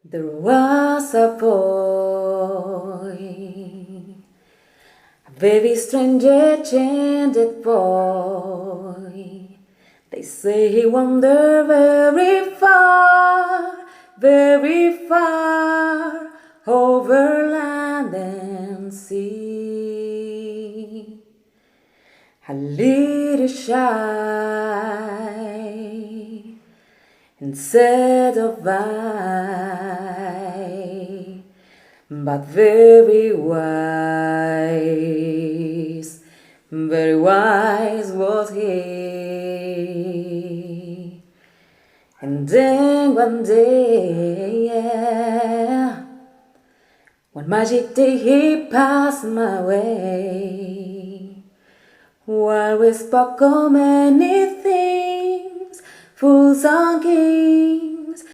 There was a boy, a very strange enchanted boy. They say he wandered very far, over land and sea. A little shy and sad of eye, but very wise was he. And then one day, yeah, one magic day he passed my way, while we spoke of many things, fools on kings.